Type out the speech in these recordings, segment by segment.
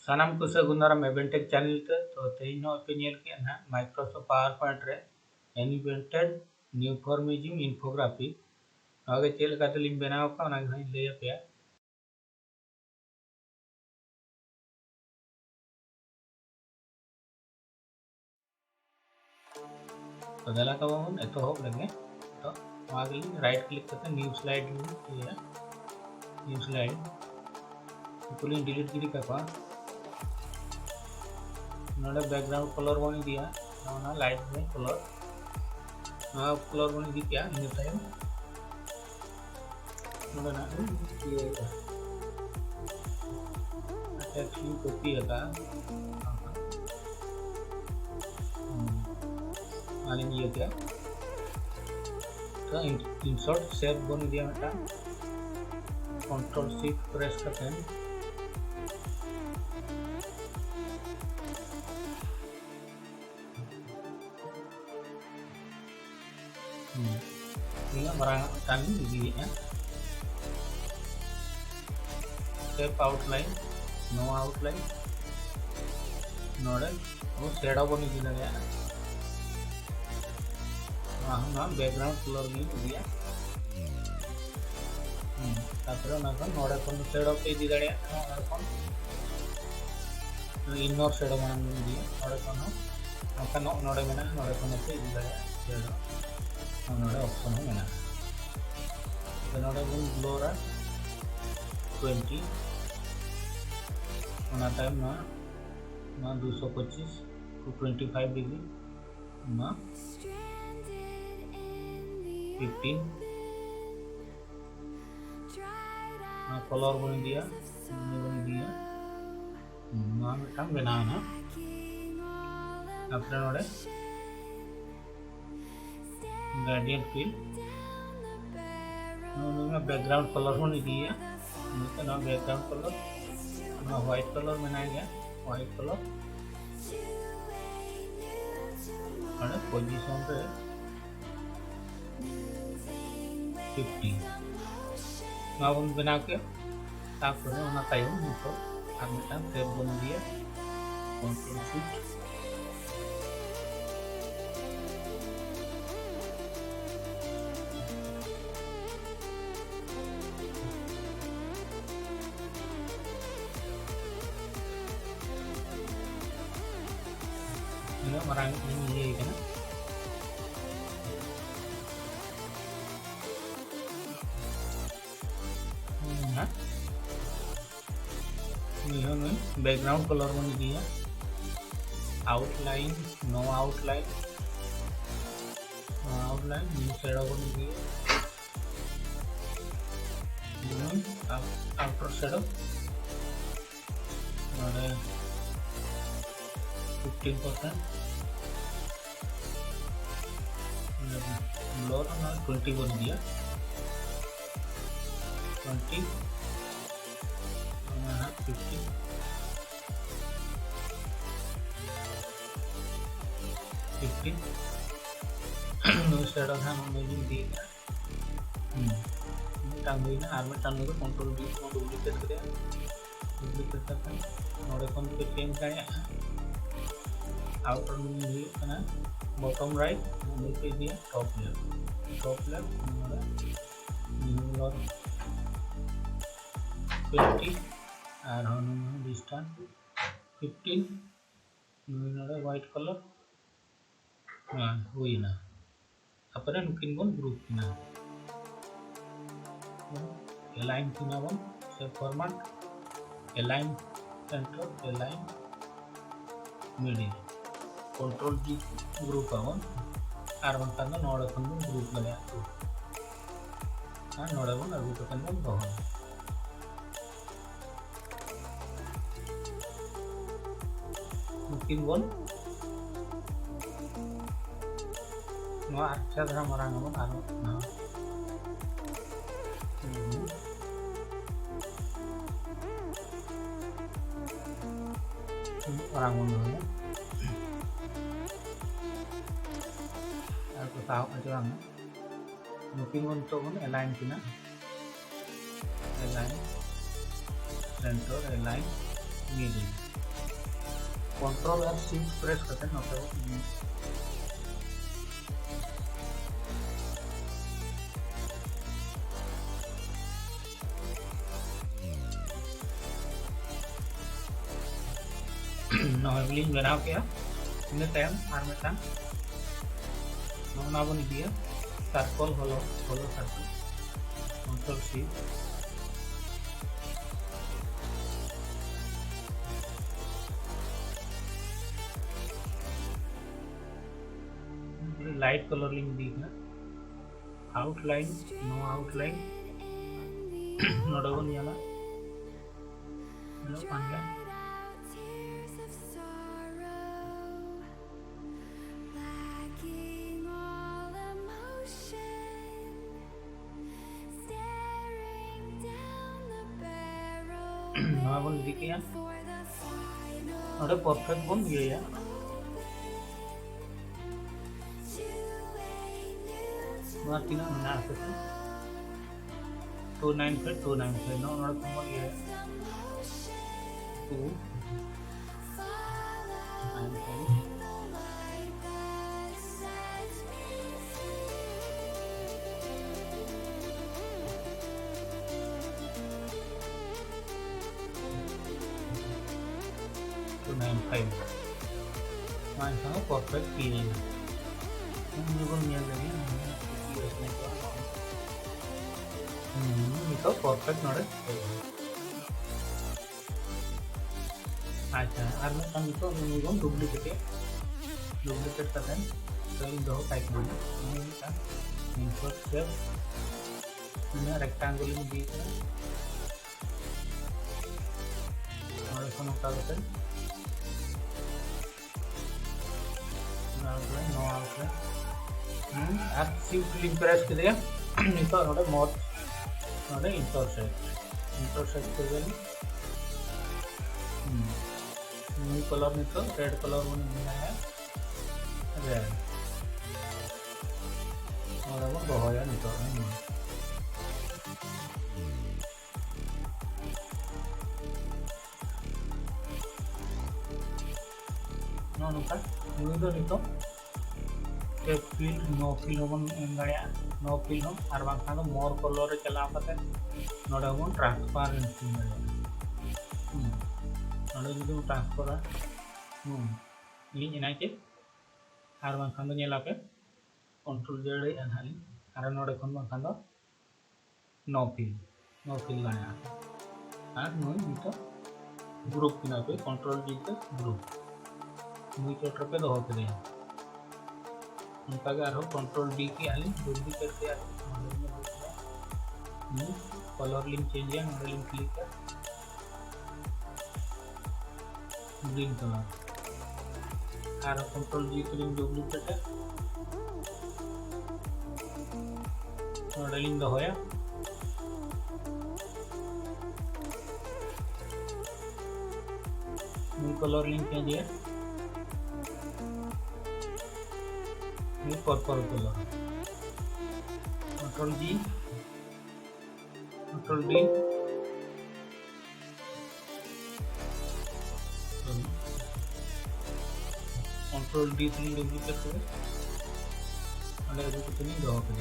ᱥᱟᱱᱟᱢ ᱠᱚ ᱥᱟᱹᱜᱩᱱ ᱫᱟᱨᱟᱢ ᱮᱵᱷᱮᱱ ᱴᱮᱠ ᱪᱟᱱᱮᱞ ᱛᱮ ᱛᱚ ᱛᱮᱦᱮᱧ ᱦᱚᱸ ᱯᱮ ᱧᱮᱞ ᱠᱮᱜᱼᱟ ᱱᱟᱦᱟᱜ ᱢᱟइक्रोᱥᱚफ्ट PowerPoint ᱨᱮ एनिमेटेड neumorphism infographic नवा के चेल का लिंक बनाव का ना घणी ले पे तो दला का वो एतोहब लगे तो आगे राइट क्लिक करते न्यू स्लाइड लिया न्यू स्लाइड पुलिंग डिलीट गिरी का नोडे बैकग्राउंड कलर बनी दिया ना लाइट में कलर कलर बनी दी क्या इन टाइम नोडे ना ये एक्चुअली कॉपी है माने ये क्या तो इंसर्ट शेप बनी दिया बेटा कंट्रोल शिफ्ट प्रेस करते हैं ini merangkakkan giginya shape outline no outline node वो shadow बनी दी लगा हम बैकग्राउंड कलर भी दिया तापर ना को नोडे को shadow पे दी दड़े और को इनर shadow बना दिया नोडे को ना नोडे में ना नोडे को पे दी दड़े shadow नोडे ऑप्शन है ना तो नोडे बन ब्लोरा 20 ना टाइम ना 225 to 25 डिग्री ना 15 ना कलर बन दिया ना मिटाम बनाना अपने नोडे ग्रेडियंट फिल बैकग्राउंड कलर होने दिया ना बैकग्राउंड कलर ना व्हाइट कलर बनाया गया व्हाइट कलर और पोजीशन पे 50 ना बन बना के तापर ना टाइम तो आर मिटाम सेव बन दिया कंट्रोल शिफ्ट मरांग ये है ना बैकग्राउंड कलर बन दिया outline no outline new shadow बन दिया आफ्टर शेडो 15% ब्लर 20 बन दिया 20 50 15 नो शेडो था मैंने दिया टांग ना आर में टांग कंट्रोल डी को डुप्लीकेट करते नोडे कोन पे चेंज करे आउटर में है बॉटम राइट नीचे दिया टॉप लेफ्ट न्यूलर 20 और हम डिस्टेंस 15 न्यूलर वाइट कलर हां हुई ना अपने नुकिन बन ग्रुप ना अलाइन किना बन से format align centre align middle control G group आवन आर बन नोडे को ग्रुप बने नोडे बन अगुकतेन बन दोहन मुकिन बन नोआ अच्छा धरा मरांग बन आर ना मरांग बन tahu aja orang mungkin untuk align kena align center align middle. Control और shift press करते हैं नोटे को नॉर्मली बनाओ क्या इन्हें टाइम आर्मेटा नॉन आवन दिया circle hollow circle control shift light colour link दिया आउटलाइन नो आउटलाइन नोडवन याला नो पांडा नवा बन दिया नोडे परफेक्ट बन गया नवा तीन ना आते 295 नो नोडे कम गया 295 295 मान sama perfect ini ini pun yang lagi itu perfect nore aja karena kan itu ini pun duplicate kan sering doh kayak gini ini kan insert shape ini rectangle ini di और कोनो का button no outline आप shift link press कर दिया नितो नोडे mode नोडे intersect कर देनी new colour नितो रेड कलर वन है रेड और वो बहोया नितो नोका नुई दो फिल नो फिल हम नो फिल हम और बांखान मोर कलर रे चलाव करते नोडे हम ट्रांसपेरेंसी नोडे जुदी ट्रांसफर लिंक इनाके और बांखान नेला पे कंट्रोल जेड एनहाली और नोडे खन बांखान नो फिल लाया और नुई नितो ग्रुप किना पे कंट्रोल जी पे ग्रुप मुई चोटर पे दो होते हैं उनका क्या रहो कंट्रोल डी की आली जल्दी करके आली कलर लिंक चेंज है मॉडल लिंक क्लिक कर ग्रीन कलर और कंट्रोल जी की लिंक डुप्लीकेट है मॉडलिंग दो होया कलर लिंक चेंज है पर्पल कलर कंट्रोल जी कंट्रोल डी कंट्रोल डी से डुप्लीकेट करे अरे कुछ नहीं दो के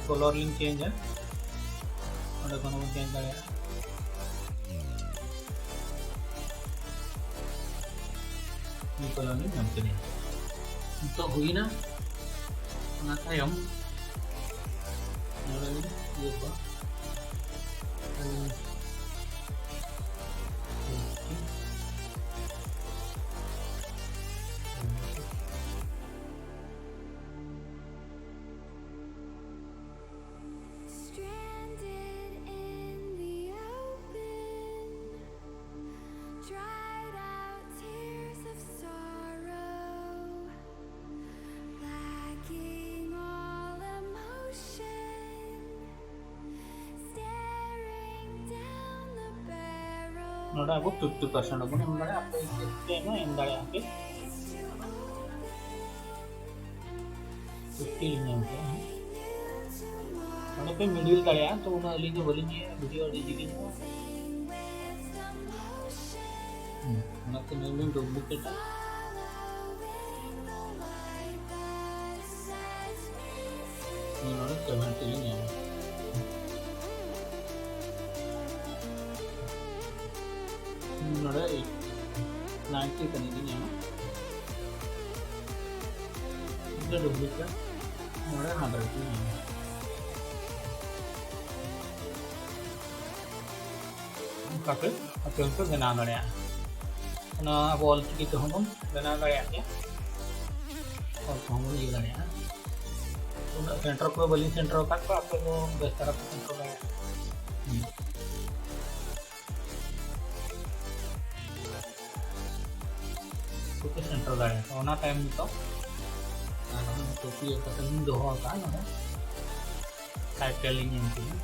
कलर लिंक चेंज है अरे कोनो चेंज करे कलर नाम के तो हुई ना तायम ये को नोड़ा अब 50% अपन इंदारे आपको इसके ना इंदारे आके 50 लिंग आके नोड़ा पे मिडिल दाड़े तो उन्हें अली के बोलेंगे वीडियो एडिटिंग ᱚᱱᱟᱛᱮ ᱱᱤᱭᱟᱹ ᱰᱩᱯᱞᱤᱠᱮᱴᱟ ᱱᱚᱰᱮ 70 ᱞᱤᱧ ᱧᱟᱢᱟ ᱱᱚᱰᱮ 90 ᱛᱟᱹᱱᱤᱡ ᱞᱤᱧ ᱧᱟᱢᱟ ᱱᱚᱰᱮ ᱰᱩᱯᱞᱤᱠᱮᱴ ᱱᱚᱰᱮ 100 ᱞᱤᱧ ᱧᱟᱢᱟ ᱚᱱᱠᱟᱛᱮ ᱟᱯᱮ ᱦᱚᱸᱯᱮ ᱵᱮᱱᱟᱣ ᱫᱟᱲᱮᱭᱟᱜᱼᱟ ᱚᱱᱟ ᱟᱵᱚ ᱚᱞᱪᱤᱠᱤ ᱛᱮᱦᱚᱸ ᱵᱚᱱ ᱵᱮᱱᱟᱣ ᱫᱟᱲᱮᱭᱟᱜ ᱜᱮᱭᱟ ᱚᱞ ᱠᱚᱦᱚᱸ ᱵᱚᱱ ᱤᱭᱟᱹ ᱫᱟᱲᱮᱭᱟᱜᱼᱟ ᱩᱱᱟᱹᱜ ᱥᱮᱱᱴᱟᱨ ᱠᱚ ᱵᱟᱹᱞᱤᱧ ᱥᱮᱱᱴᱟᱨ ᱟᱠᱟᱫ ᱠᱚᱣᱟ ᱟᱯᱮ ᱫᱚ ᱵᱮᱥ ᱫᱷᱟᱨᱟ ᱯᱮ ᱥᱮᱱᱴᱟᱨ ᱫᱟᱲᱮᱭᱟᱜᱼᱟ ᱯᱮ ᱥᱮᱱᱴᱟᱨ ᱫᱟᱲᱮᱭᱟᱜᱼᱟ ᱚᱱᱟ ᱛᱟᱭᱚᱢ ᱱᱤᱛᱚᱜ ᱟᱨᱦᱚᱸ ᱠᱚᱯᱤ ᱠᱟᱛᱮ ᱞᱤᱧ ᱫᱚᱦᱚ ᱟᱠᱟᱫᱼᱟ ᱱᱚᱰᱮ ᱴᱟᱭᱴᱮᱞ ᱞᱤᱧ ᱮᱢ ᱠᱮᱫᱟ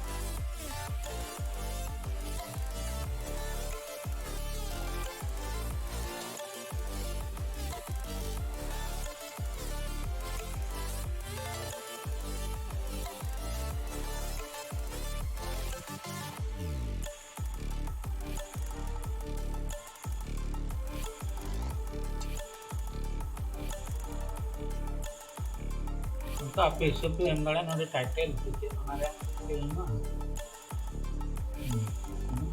तो आप हिसाब पे एम दाड़ा नोडे टाइटल से ओना रे एमा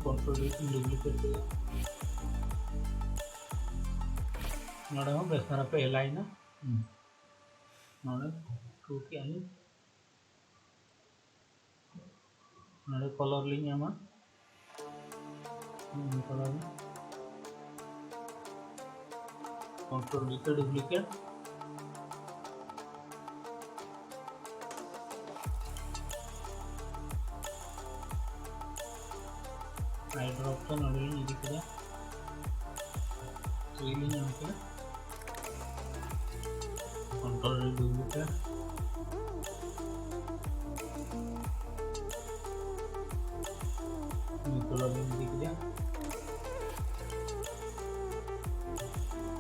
कंट्रोल डुप्लीकेट पे नोडे हम बेस तरह पे एलाइन ना नोडे टू की आनी नोडे कलर लिंग एमा कलर कंट्रोल डुप्लीकेट हाइड्रो ऑप्शन अडलिंग इदी किया 3 लिंग हमके कंट्रोल डुप्लीकेट कलर लिंग इदी किया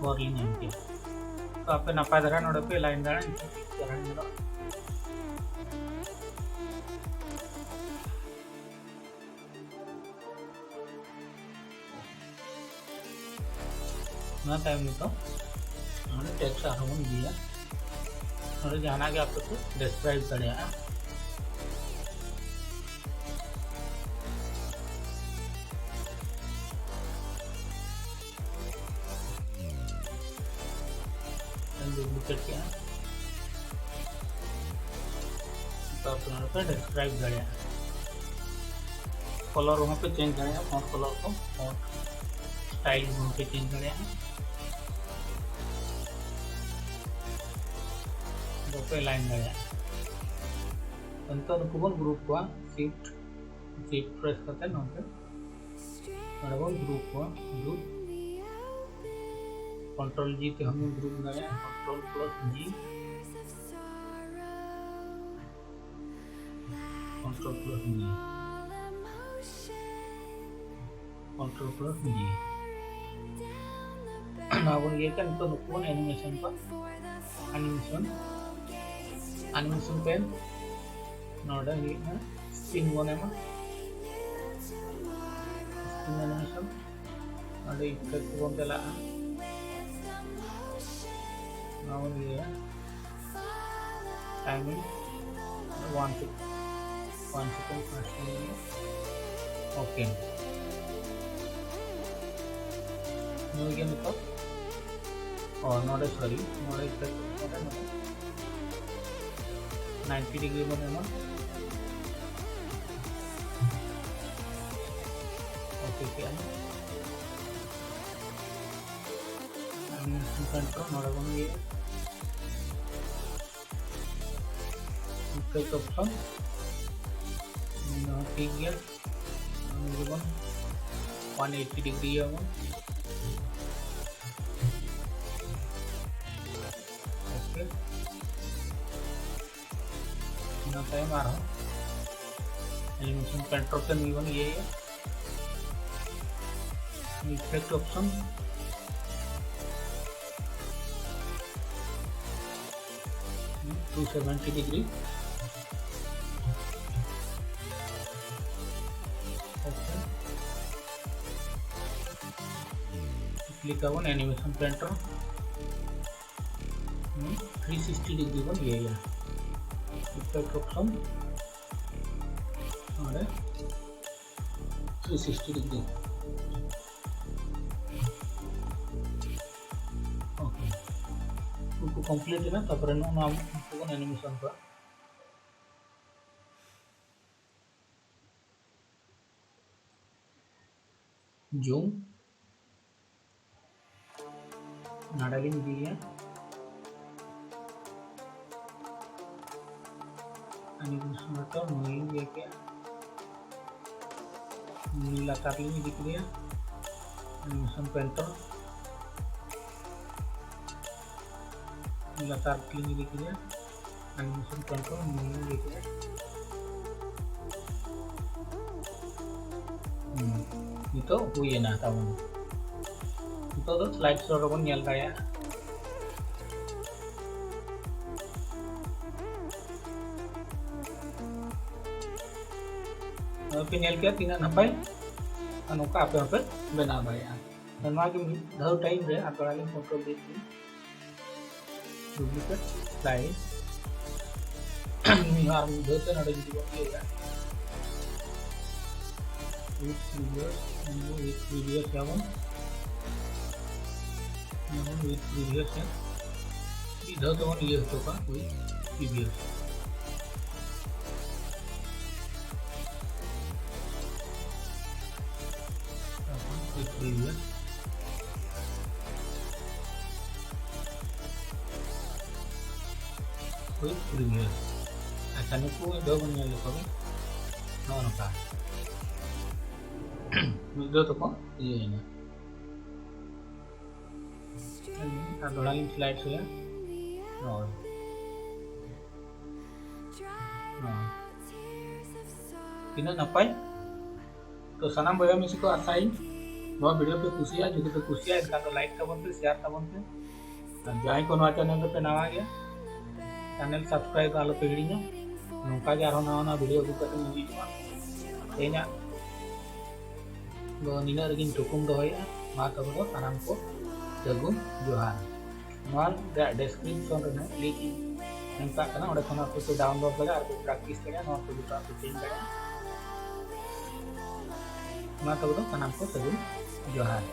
4 लिंग हमके तो आपे नपाय धरा नोडे पे लाइन दाड़ा तरह निरो ना टाइम तो नोडे टेक्स्ट आरमन दिया नोडे जाना के आपको डिस्क्राइब करेगा डुप्लीकेट किया तो आप डिस्क्राइब करेगा कलर वहाँ पे चेंज करेगा फॉन्ट कलर को फॉन्ट स्टाइल वहाँ पे चेंज करेगा पे लाइन दाड़ा अंतर को ग्रुप को शिफ्ट प्रेस करते नोटे बन ग्रुप को ग्रुप कंट्रोल जी ते हम ग्रुप दाड़ा control plus G control plus G control plus G ना बन ये kan तो नुकसान एनिमेशन पर एनिमेशन पेन नोडे हिना स्पिन बनेमा स्पिन एनिमेशन नोडे इफेक्ट बन चला नाउ ये टाइमिंग 1 सेकंड ओके नो ये तो और नोडे सॉरी नोडे इफेक्ट नोडे 90 डिग्री बनेगा ओके क्या एनिमेशन कंट्रोल नोडे बन गया इफेक्ट ऑप्शन ना ठीक है नोडे बन 180 डिग्री है वो ओके ना टाइम आ रहा एनिमेशन कंट्रोल का निवन ये है effect option 270 degree okay click आबन एनिमेशन पेंटर 360 डिग्री बन इया इफेक्ट ऑप्शन और 360 डिग्री ओके उनको कंप्लीट है ना तब नाम एनिमेशन का जूम नाडालिंग दिया एनिमेशन तो मूविंग दिया क्या नीला तारलिंग दिख दिया एनिमेशन पेंटर नीला तारलिंग दिख दिया एनिमेशन पेंटर मूविंग दिख दिया itu huina tabon itu do slide show rabon nyel daya पे nyel kia tina napai anoka ape bena daya dan wagi dhau time re atorali control deti duplicate slide ni har dhote nade jidi bokiya with videos যেমন with videos है इधर तो ये होगा with videos with videos with videos akan ko do banya lupa no ka video तो कौन ये है ना थोड़ा लिंक स्लाइड से और तीना नपाई तो सनाम बया मिसी को आसाई नवा वीडियो पे कुसिया जो तो कुसिया इसका तो लाइक तबन पे शेयर तबन पे जाय को नवा चैनल पे नवा गया चैनल सब्सक्राइब आलोपे हिड़ीña नोका गे आरो नवा वीडियो को कते हिड़ीña तेना नीना रगिन टुकुम दोहया मा तब दो सनाम को ᱥᱟᱹᱜᱩᱱ ᱡᱚᱦᱟᱨ ᱱᱚᱣᱟ ᱰᱮᱥᱠᱨᱤᱯᱥᱚᱱ ᱨᱮ ᱞᱤᱝᱠ ᱮᱢ ᱠᱟᱜ ᱠᱟᱱᱟ ᱚᱸᱰᱮ ᱠᱷᱚᱱ ᱟᱯᱮ ᱯᱮ ᱰᱟᱣᱩᱱᱞᱳᱰ ᱫᱟᱲᱮᱭᱟᱜᱼᱟ ᱟᱨ ᱯᱮ ᱯᱨᱮᱠᱴᱤᱥ ᱫᱟᱲᱮᱭᱟᱜᱼᱟ ᱱᱚᱣᱟ ᱠᱚ ᱡᱚᱛᱚ ᱯᱮ ᱪᱮᱧᱡ ᱫᱟᱲᱮᱭᱟᱜᱼᱟ ᱢᱟ ᱛᱚᱵᱮ ᱫᱚ ᱥᱟᱱᱟᱢ ᱠᱚ ᱥᱟᱹᱜᱩᱱ ᱡᱚᱦᱟᱨ